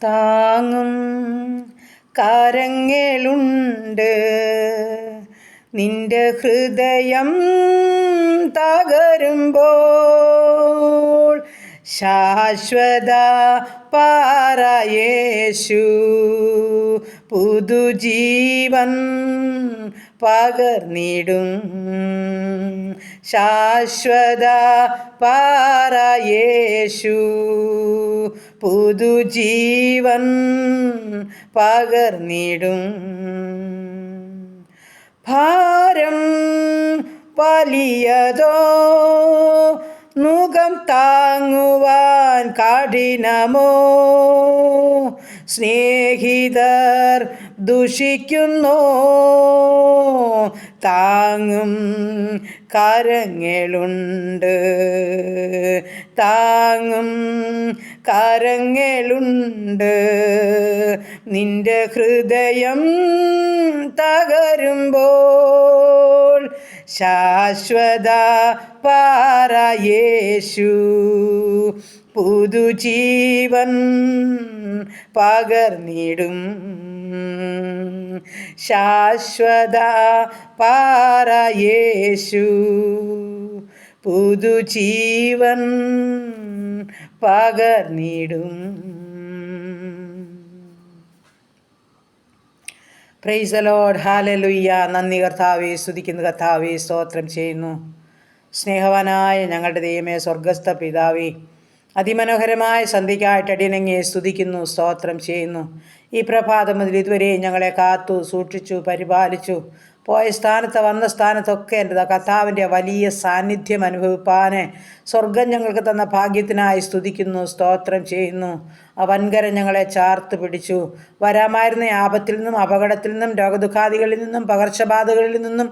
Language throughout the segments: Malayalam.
താങ്ങും കരങ്ങളുണ്ട്. നിന്റെ ഹൃദയം തകരുമ്പോൾ ശാശ്വത പാറ യേശു പുതുജീവൻ പകർന്നിടും. ശാശ്വത പാറ യേശു പുതുജീവൻ പകർന്നിടും. ഭാരം വലിയതോ മുഖം താങ്ങുവാൻ കഠിനമോ, സ്നേഹിതർ ദുഷിക്കുന്നോ, താങ്ങും കരങ്ങളുണ്ട്. താങ്ങും കരങ്ങളുണ്ട്. നിന്റെ ഹൃദയം തകരുമ്പോൾ ശാശ്വത പാറ യേശു പുതുജീവൻ പകർന്നിടും. ശാശ്വത പാറ യേശു പുതുജീവൻ പകർന്നിടും. Praise the lord. ഹല്ലേലൂയ. നന്ദി കർത്താവേ, സ്തുതിക്കുന്നു കർത്താവേ, സ്തോത്രം ചെയ്യുന്നു. സ്നേഹവാനായ ഞങ്ങളുടെ ദൈവമേ, സ്വർഗസ്ഥ പിതാവേ, അതിമനോഹരമായ സന്ധ്യയ്ക്കായിട്ട് അടിയനങ്ങയെ സ്തുതിക്കുന്നു, സ്തോത്രം ചെയ്യുന്നു. ഈ പ്രഭാതം മുതൽ ഇതുവരെ ഞങ്ങളെ കാത്തു സൂക്ഷിച്ചു പരിപാലിച്ചു. പോയ സ്ഥാനത്ത് വന്ന സ്ഥാനത്തൊക്കെ എൻ്റെ കർത്താവിൻ്റെ വലിയ സാന്നിധ്യം അനുഭവിപ്പാൻ സ്വർഗം ഞങ്ങൾക്ക് തന്ന ഭാഗ്യത്തിനായി സ്തുതിക്കുന്നു, സ്തോത്രം ചെയ്യുന്നു. ആ വൻകരം ഞങ്ങളെ ചാർത്ത് പിടിച്ചു. വരാമായിരുന്ന ആപത്തിൽ നിന്നും അപകടത്തിൽ നിന്നും രോഗദുഃഖാദികളിൽ നിന്നും പകർച്ചബാധകളിൽ നിന്നും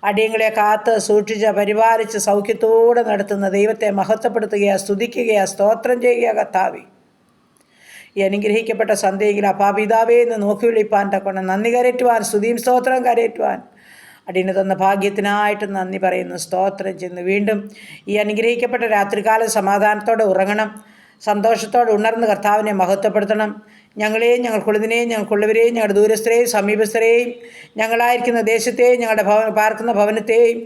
അടിയങ്ങളെ കാത്ത് സൂക്ഷിച്ച് പരിപാലിച്ച് സൗഖ്യത്തോടെ നടത്തുന്ന ദൈവത്തെ മഹത്വപ്പെടുത്തുകയാണ്, സ്തുതിക്കുകയാണ്, സ്തോത്രം ചെയ്യുക കർത്താവേ. ഈ അനുഗ്രഹിക്കപ്പെട്ട സന്ധ്യയിൽ അപ്പാപിതാവേ എന്ന് നോക്കി വിളിപ്പാൻ തക്കൊണ്ട് നന്ദി കരയറ്റുവാൻ, സ്തുതിയും സ്തോത്രം കരയറ്റുവാൻ അടിയന് തന്ന ഭാഗ്യത്തിനായിട്ട് നന്ദി പറയുന്നു, സ്തോത്രം ചെയ്യുന്നു. വീണ്ടും ഈ അനുഗ്രഹിക്കപ്പെട്ട രാത്രികാലം സമാധാനത്തോടെ ഉറങ്ങണം, സന്തോഷത്തോടെ ഉണർന്ന് കർത്താവിനെ മഹത്വപ്പെടുത്തണം. ഞങ്ങളെയും ഞങ്ങൾക്കുള്ളതിനെയും ഞങ്ങൾക്കുള്ളവരെയും ഞങ്ങളുടെ ദൂരസ്ഥരെയും സമീപസ്ഥരെയും ഞങ്ങളായിരിക്കുന്ന ദേശത്തെയും ഞങ്ങളുടെ പാർക്കുന്ന ഭവനത്തെയും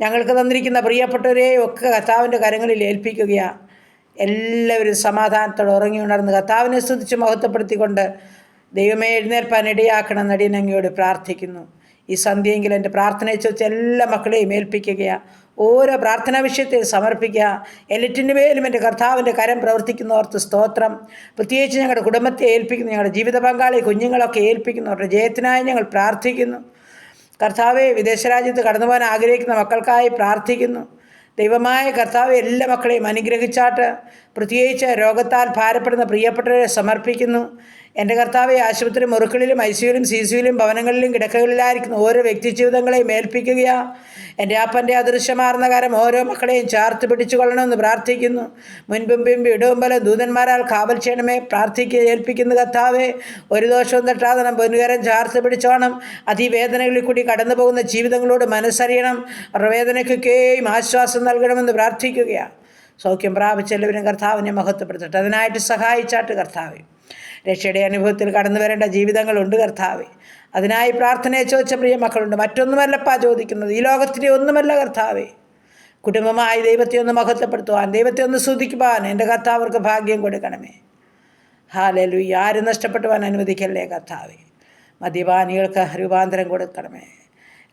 ഞങ്ങൾക്ക് തന്നിരിക്കുന്ന പ്രിയപ്പെട്ടവരെയും ഒക്കെ കർത്താവിൻ്റെ കരങ്ങളിൽ ഏൽപ്പിക്കുകയാണ്. എല്ലാവരും സമാധാനത്തോടെ ഉറങ്ങി ഉണർന്ന് കർത്താവിനെ സ്തുതിച്ച് മഹത്വപ്പെടുത്തിക്കൊണ്ട് ദൈവമേ എഴുന്നേൽപ്പാൻ ഇടയാക്കണം നടിയൻ അങ്ങയോട് പ്രാർത്ഥിക്കുന്നു. ഈ സന്ധ്യയെങ്കിൽ എൻ്റെ പ്രാർത്ഥനയെ ചോദിച്ച് എല്ലാ മക്കളെയും ഏൽപ്പിക്കുകയാണ്. ഓരോ പ്രാർത്ഥനാ വിഷയത്തെ സമർപ്പിക്കുക. എല്ലാറ്റിൻ്റെ മേലും എൻ്റെ കർത്താവിൻ്റെ കരം പ്രവർത്തിക്കുന്നവർക്ക് സ്തോത്രം. പ്രത്യേകിച്ച് ഞങ്ങളുടെ കുടുംബത്തെ ഏൽപ്പിക്കുന്നു, ഞങ്ങളുടെ ജീവിത പങ്കാളി കുഞ്ഞുങ്ങളൊക്കെ ഏൽപ്പിക്കുന്നു. അവരുടെ ജയത്തിനായി ഞങ്ങൾ പ്രാർത്ഥിക്കുന്നു. കർത്താവെ, വിദേശ രാജ്യത്ത് കടന്നു പോകാൻ ആഗ്രഹിക്കുന്ന മക്കൾക്കായി പ്രാർത്ഥിക്കുന്നു. ദൈവമായ കർത്താവ് എല്ലാ മക്കളെയും അനുഗ്രഹിച്ചാട്ട് പ്രത്യേകിച്ച് രോഗത്താൽ ഭാരപ്പെടുന്ന പ്രിയപ്പെട്ടവരെ സമർപ്പിക്കുന്നു. എൻ്റെ കർത്താവെ, ആശുപത്രി മുറുക്കളിലും ഐസിയുലും സിസിയുലും ഭവനങ്ങളിലും കിടക്കകളിലായിരിക്കുന്ന ഓരോ വ്യക്തി ജീവിതങ്ങളെയും ഏൽപ്പിക്കുകയാണ്. എൻ്റെ അപ്പൻ്റെ അദൃശ്യമാർന്ന കരം ഓരോ മക്കളെയും ചേർത്ത് പിടിച്ചു കൊള്ളണമെന്ന് പ്രാർത്ഥിക്കുന്നു. മുൻപും പിമ്പും ഇടവും പോലെ ദൂതന്മാരാൽ കാവൽ ചെയ്യണമേ ഏൽപ്പിക്കുന്നു കർത്താവെ. ഒരു ദോഷവും തട്ടാതെ പൊന്നുകരം ചേർത്ത് പിടിച്ചോണം. അതിവേദനകളിൽ കൂടി കടന്നു പോകുന്ന ജീവിതങ്ങളോട് മനസ്സറിയണം. അവരുടെ വേദനയ്ക്കൊക്കെയും ആശ്വാസം നൽകണമെന്ന് പ്രാർത്ഥിക്കുകയാണ്. സൗഖ്യം പ്രാപിച്ചെല്ലാവരും കർത്താവിനെ മഹത്വപ്പെടുത്തട്ടെ. അതിനായിട്ട് സഹായിച്ചാട്ട് കർത്താവെ. രക്ഷയുടെ അനുഭവത്തിൽ കടന്നു വരേണ്ട ജീവിതങ്ങളുണ്ട് കർത്താവെ. അതിനായി പ്രാർത്ഥനയെ ചോദിച്ച പ്രിയ മക്കളുണ്ട്. മറ്റൊന്നുമല്ലപ്പാ ചോദിക്കുന്നത്, ഈ ലോകത്തിലെ ഒന്നുമല്ല കർത്താവെ. കുടുംബമായി ദൈവത്തെ ഒന്ന് മഹത്വപ്പെടുത്തുവാൻ, ദൈവത്തെ ഒന്ന് സ്തുതിക്കുവാൻ എൻ്റെ കർത്താവർക്ക് ഭാഗ്യം കൊടുക്കണമേ. ഹല്ലേലൂയ. ആരും നഷ്ടപ്പെടുവാൻ അനുവദിക്കല്ലേ കർത്താവെ. മദ്യപാനികൾക്ക് രൂപാന്തരം കൊടുക്കണമേ.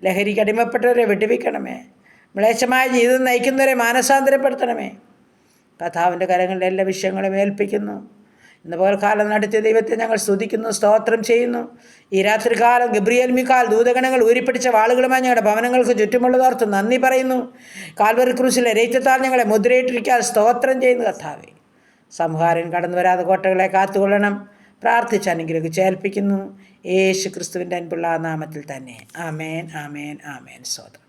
ലഹരിക്ക് അടിമപ്പെട്ടവരെ വിടുവിക്കണമേ. മ്ലേച്ഛമായ ജീവിതം നയിക്കുന്നവരെ മാനസാന്തരപ്പെടുത്തണമേ. കർത്താവിൻ്റെ കരങ്ങളിൽ എല്ലാ വിഷയങ്ങളും ഏൽപ്പിക്കുന്നു. ഇന്ന് പകൽക്കാലം നടത്തിയ ദൈവത്തെ ഞങ്ങൾ സ്തുതിക്കുന്നു, സ്തോത്രം ചെയ്യുന്നു. ഈ രാത്രികാലം ഗബ്രിയേൽ മിഖായേൽ ദൂതഗണങ്ങൾ ഊരിപ്പിടിച്ച വാളുകളുമായി ഞങ്ങളുടെ ഭവനങ്ങൾക്ക് ചുറ്റുമുള്ളതോർത്ത് നന്ദി പറയുന്നു. കാൽവറി ക്രൂശിലെ രക്തത്താൽ ഞങ്ങളെ മുദ്രയിട്ടിരിക്കാൻ സ്തോത്രം ചെയ്യുന്നു കർത്താവേ. സംഹാരൻ കടന്നു വരാതെ കോട്ടകളെ കാത്തുകൊള്ളണം. പ്രാർത്ഥിച്ച് അനുഗ്രഹിച്ച് ഏൽപ്പിക്കുന്നു യേശു ക്രിസ്തുവിൻ്റെ അൻപുള്ള നാമത്തിൽ തന്നെ. ആമേൻ, ആമേൻ, ആമേൻ. സ്തോത്രം.